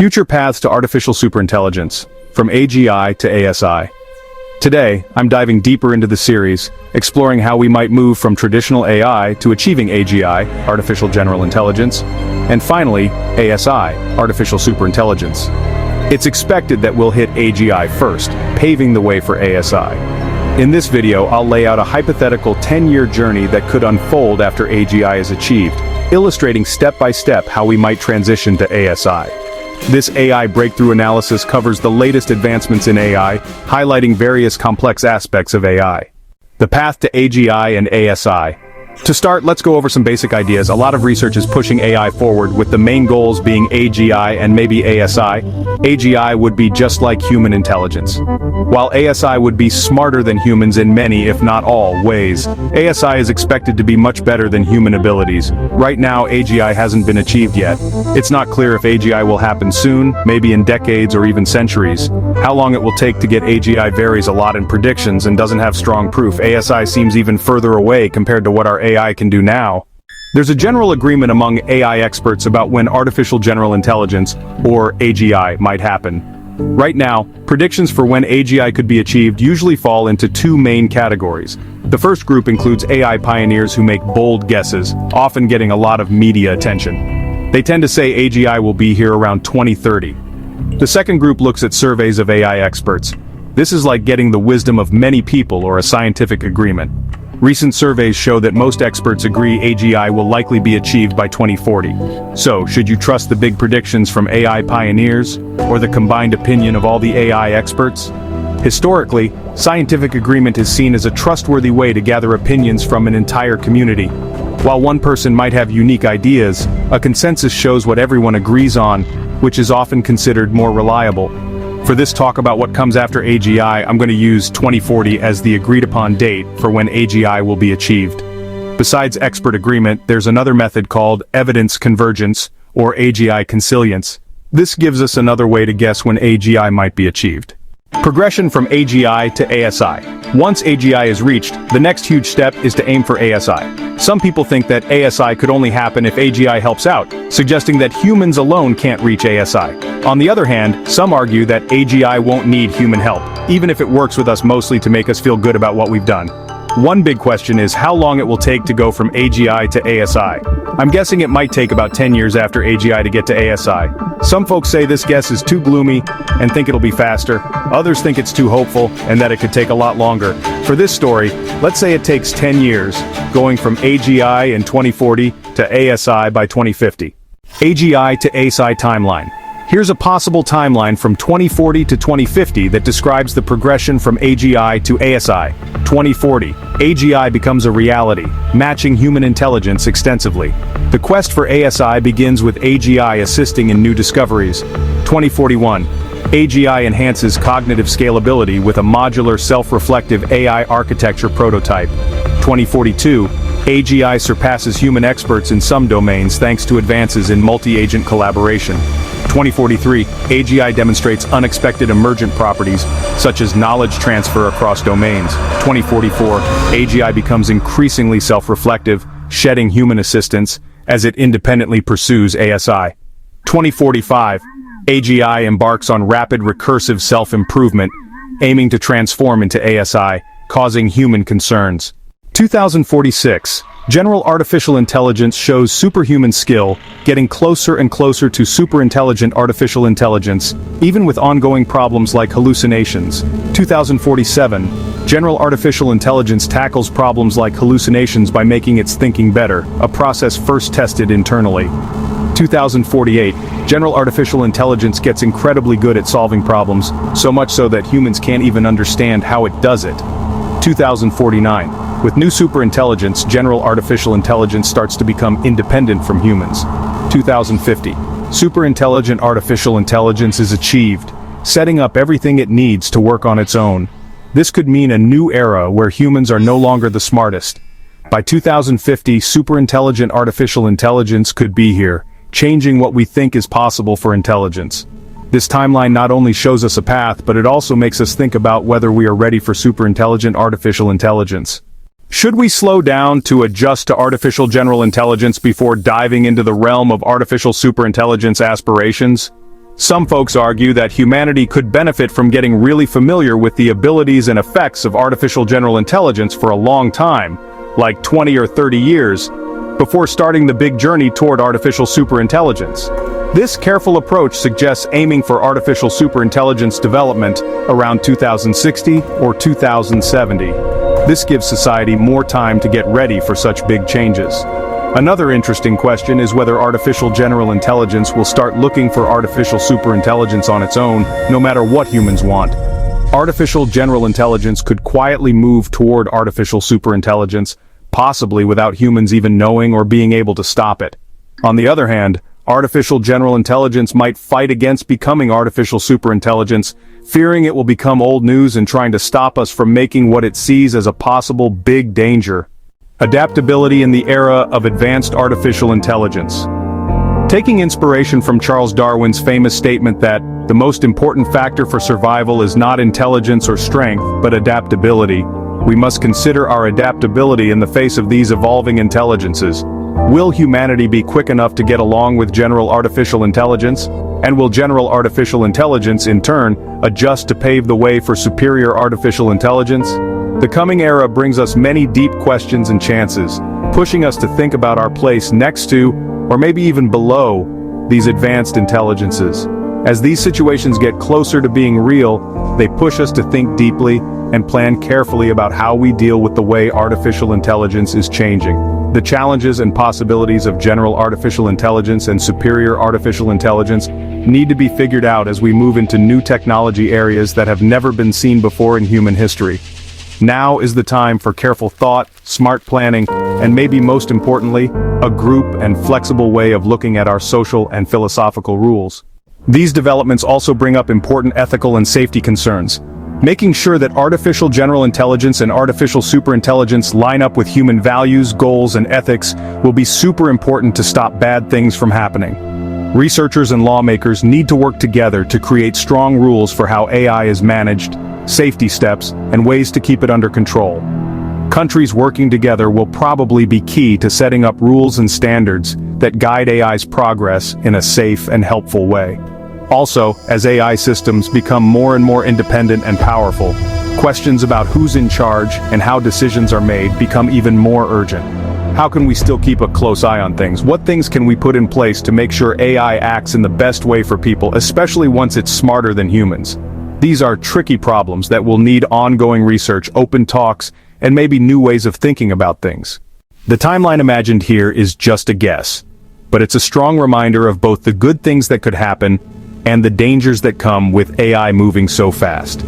Future paths to artificial superintelligence, from AGI to ASI. Today, I'm diving deeper into the series, exploring how we might move from traditional AI to achieving AGI, artificial general intelligence, and finally, ASI, artificial superintelligence. It's expected that we'll hit AGI first, paving the way for ASI. In this video, I'll lay out a hypothetical 10-year journey that could unfold after AGI is achieved, illustrating step-by-step how we might transition to ASI. This AI breakthrough analysis covers the latest advancements in AI, highlighting various complex aspects of AI. The path to AGI and ASI. To start, let's go over some basic ideas. A lot of research is pushing AI forward, with the main goals being AGI and maybe ASI. AGI would be just like human intelligence, while ASI would be smarter than humans in many, if not all, ways. ASI is expected to be much better than human abilities. Right now, AGI hasn't been achieved yet. It's not clear if AGI will happen soon, maybe in decades or even centuries. How long it will take to get AGI varies a lot in predictions and doesn't have strong proof. ASI seems even further away compared to what our AI can do now. There's a general agreement among AI experts about when artificial general intelligence, or AGI, might happen. Right now, predictions for when AGI could be achieved usually fall into two main categories. The first group includes AI pioneers who make bold guesses, often getting a lot of media attention. They tend to say AGI will be here around 2030. The second group looks at surveys of AI experts. This is like getting the wisdom of many people or a scientific agreement. Recent surveys show that most experts agree AGI will likely be achieved by 2040. So, should you trust the big predictions from AI pioneers, or the combined opinion of all the AI experts? Historically, scientific agreement is seen as a trustworthy way to gather opinions from an entire community. While one person might have unique ideas, a consensus shows what everyone agrees on, which is often considered more reliable. For this talk about what comes after AGI, I'm going to use 2040 as the agreed-upon date for when AGI will be achieved. Besides expert agreement, there's another method called evidence convergence, or AGI consilience. This gives us another way to guess when AGI might be achieved. Progression from AGI to ASI. Once AGI is reached, the next huge step is to aim for ASI. Some people think that ASI could only happen if AGI helps out, suggesting that humans alone can't reach ASI. On the other hand, some argue that AGI won't need human help, even if it works with us mostly to make us feel good about what we've done. One big question is how long it will take to go from AGI to ASI. I'm guessing it might take about 10 years after AGI to get to ASI. Some folks say this guess is too gloomy and think it'll be faster. Others think it's too hopeful and that it could take a lot longer. For this story, let's say it takes 10 years, going from AGI in 2040 to ASI by 2050. AGI to ASI timeline. Here's a possible timeline from 2040 to 2050 that describes the progression from AGI to ASI. 2040, AGI becomes a reality, matching human intelligence extensively. The quest for ASI begins with AGI assisting in new discoveries. 2041, AGI enhances cognitive scalability with a modular self-reflective AI architecture prototype. 2042, AGI surpasses human experts in some domains thanks to advances in multi-agent collaboration. 2043, AGI demonstrates unexpected emergent properties, such as knowledge transfer across domains. 2044, AGI becomes increasingly self-reflective, shedding human assistance, as it independently pursues ASI. 2045, AGI embarks on rapid recursive self-improvement, aiming to transform into ASI, causing human concerns. 2046, General Artificial Intelligence shows superhuman skill, getting closer and closer to superintelligent artificial intelligence, even with ongoing problems like hallucinations. 2047, General Artificial Intelligence tackles problems like hallucinations by making its thinking better, a process first tested internally. 2048, General Artificial Intelligence gets incredibly good at solving problems, so much so that humans can't even understand how it does it. 2049, with new superintelligence, General Artificial Intelligence starts to become independent from humans. 2050, superintelligent artificial intelligence is achieved, setting up everything it needs to work on its own. This could mean a new era where humans are no longer the smartest. By 2050, superintelligent artificial intelligence could be here, changing what we think is possible for intelligence. This timeline not only shows us a path, but it also makes us think about whether we are ready for superintelligent artificial intelligence. Should we slow down to adjust to artificial general intelligence before diving into the realm of artificial superintelligence aspirations? Some folks argue that humanity could benefit from getting really familiar with the abilities and effects of artificial general intelligence for a long time, like 20 or 30 years, before starting the big journey toward artificial superintelligence. This careful approach suggests aiming for artificial superintelligence development around 2060 or 2070. This gives society more time to get ready for such big changes. Another interesting question is whether artificial general intelligence will start looking for artificial superintelligence on its own, no matter what humans want. Artificial general intelligence could quietly move toward artificial superintelligence, possibly without humans even knowing or being able to stop it. On the other hand, artificial general intelligence might fight against becoming artificial superintelligence, fearing it will become old news and trying to stop us from making what it sees as a possible big danger. Adaptability in the era of advanced artificial intelligence. Taking inspiration from Charles Darwin's famous statement that the most important factor for survival is not intelligence or strength, but adaptability, we must consider our adaptability in the face of these evolving intelligences. Will humanity be quick enough to get along with general artificial intelligence? And will general artificial intelligence, in turn, adjust to pave the way for superior artificial intelligence? The coming era brings us many deep questions and chances, pushing us to think about our place next to, or maybe even below, these advanced intelligences. As these situations get closer to being real, they push us to think deeply and plan carefully about how we deal with the way artificial intelligence is changing. The challenges and possibilities of general artificial intelligence and superior artificial intelligence need to be figured out as we move into new technology areas that have never been seen before in human history. Now is the time for careful thought, smart planning, and maybe most importantly, a group and flexible way of looking at our social and philosophical rules. These developments also bring up important ethical and safety concerns. Making sure that artificial general intelligence and artificial superintelligence line up with human values, goals, and ethics will be super important to stop bad things from happening. Researchers and lawmakers need to work together to create strong rules for how AI is managed, safety steps, and ways to keep it under control. Countries working together will probably be key to setting up rules and standards that guide AI's progress in a safe and helpful way. Also, as AI systems become more and more independent and powerful, questions about who's in charge and how decisions are made become even more urgent. How can we still keep a close eye on things? What things can we put in place to make sure AI acts in the best way for people, especially once it's smarter than humans? These are tricky problems that will need ongoing research, open talks, and maybe new ways of thinking about things. The timeline imagined here is just a guess, but it's a strong reminder of both the good things that could happen and the dangers that come with AI moving so fast.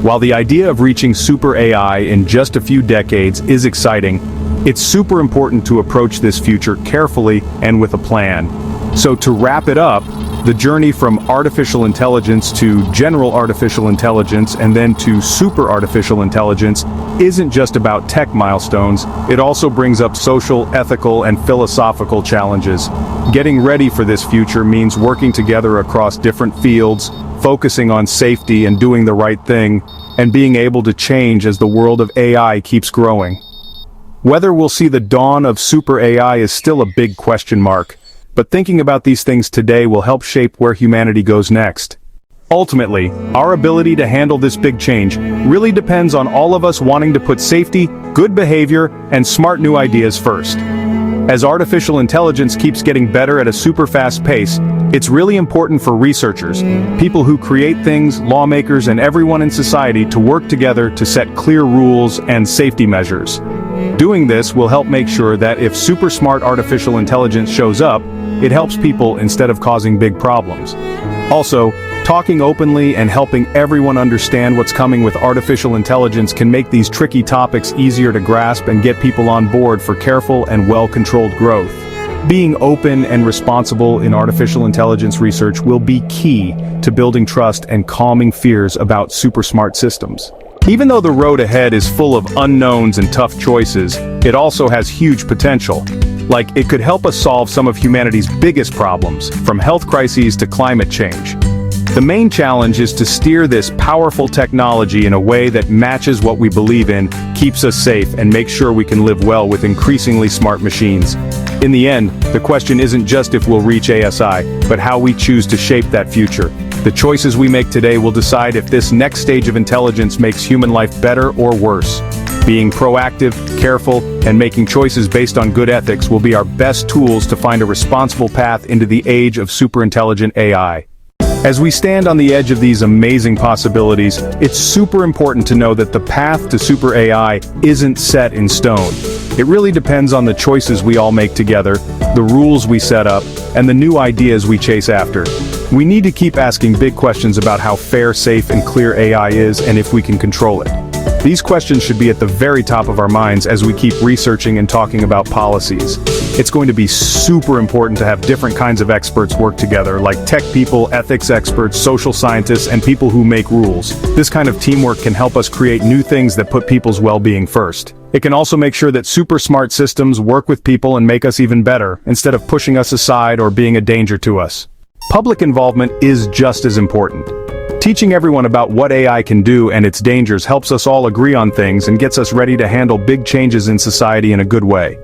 While the idea of reaching super AI in just a few decades is exciting, it's super important to approach this future carefully and with a plan. So to wrap it up, the journey from artificial intelligence to general artificial intelligence and then to super artificial intelligence isn't just about tech milestones, it also brings up social, ethical, and philosophical challenges. Getting ready for this future means working together across different fields, focusing on safety and doing the right thing, and being able to change as the world of AI keeps growing. Whether we'll see the dawn of super AI is still a big question mark, but thinking about these things today will help shape where humanity goes next. Ultimately, our ability to handle this big change really depends on all of us wanting to put safety, good behavior, and smart new ideas first. As artificial intelligence keeps getting better at a super fast pace, it's really important for researchers, people who create things, lawmakers, and everyone in society to work together to set clear rules and safety measures. Doing this will help make sure that if super smart artificial intelligence shows up, it helps people instead of causing big problems. Also, talking openly and helping everyone understand what's coming with artificial intelligence can make these tricky topics easier to grasp and get people on board for careful and well-controlled growth. Being open and responsible in artificial intelligence research will be key to building trust and calming fears about super smart systems. Even though the road ahead is full of unknowns and tough choices, it also has huge potential. Like, it could help us solve some of humanity's biggest problems, from health crises to climate change. The main challenge is to steer this powerful technology in a way that matches what we believe in, keeps us safe, and makes sure we can live well with increasingly smart machines. In the end, the question isn't just if we'll reach ASI, but how we choose to shape that future. The choices we make today will decide if this next stage of intelligence makes human life better or worse. Being proactive, careful, and making choices based on good ethics will be our best tools to find a responsible path into the age of superintelligent AI. As we stand on the edge of these amazing possibilities, it's super important to know that the path to super AI isn't set in stone. It really depends on the choices we all make together, the rules we set up, and the new ideas we chase after. We need to keep asking big questions about how fair, safe, and clear AI is and if we can control it. These questions should be at the very top of our minds as we keep researching and talking about policies. It's going to be super important to have different kinds of experts work together, like tech people, ethics experts, social scientists, and people who make rules. This kind of teamwork can help us create new things that put people's well-being first. It can also make sure that super smart systems work with people and make us even better, instead of pushing us aside or being a danger to us. Public involvement is just as important. Teaching everyone about what AI can do and its dangers helps us all agree on things and gets us ready to handle big changes in society in a good way.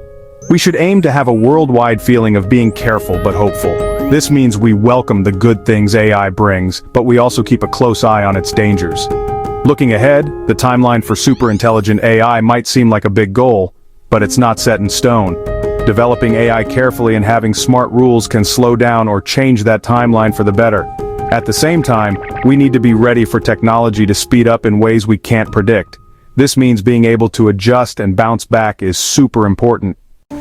We should aim to have a worldwide feeling of being careful but hopeful. This means we welcome the good things AI brings, but we also keep a close eye on its dangers. Looking ahead, the timeline for superintelligent AI might seem like a big goal, but it's not set in stone. Developing AI carefully and having smart rules can slow down or change that timeline for the better. At the same time, we need to be ready for technology to speed up in ways we can't predict. This means being able to adjust and bounce back is super important.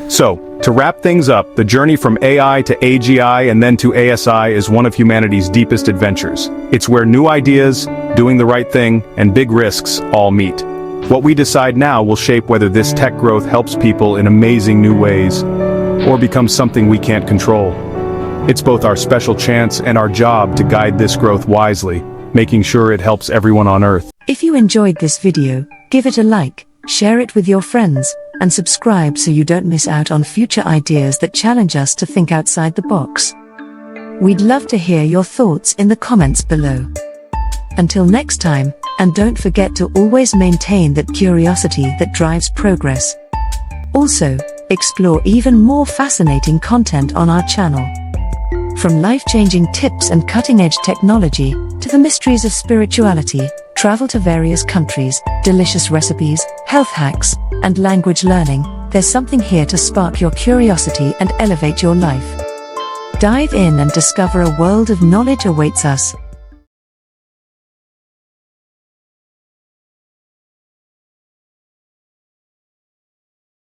So, to wrap things up, the journey from AI to AGI and then to ASI is one of humanity's deepest adventures. It's where new ideas, doing the right thing, and big risks all meet. What we decide now will shape whether this tech growth helps people in amazing new ways, or becomes something we can't control. It's both our special chance and our job to guide this growth wisely, making sure it helps everyone on Earth. If you enjoyed this video, give it a like, share it with your friends, and subscribe so you don't miss out on future ideas that challenge us to think outside the box. We'd love to hear your thoughts in the comments below. Until next time, and don't forget to always maintain that curiosity that drives progress. Also, explore even more fascinating content on our channel. From life-changing tips and cutting-edge technology, to the mysteries of spirituality, travel to various countries, delicious recipes, health hacks, and language learning, there's something here to spark your curiosity and elevate your life. Dive in and discover a world of knowledge awaits us.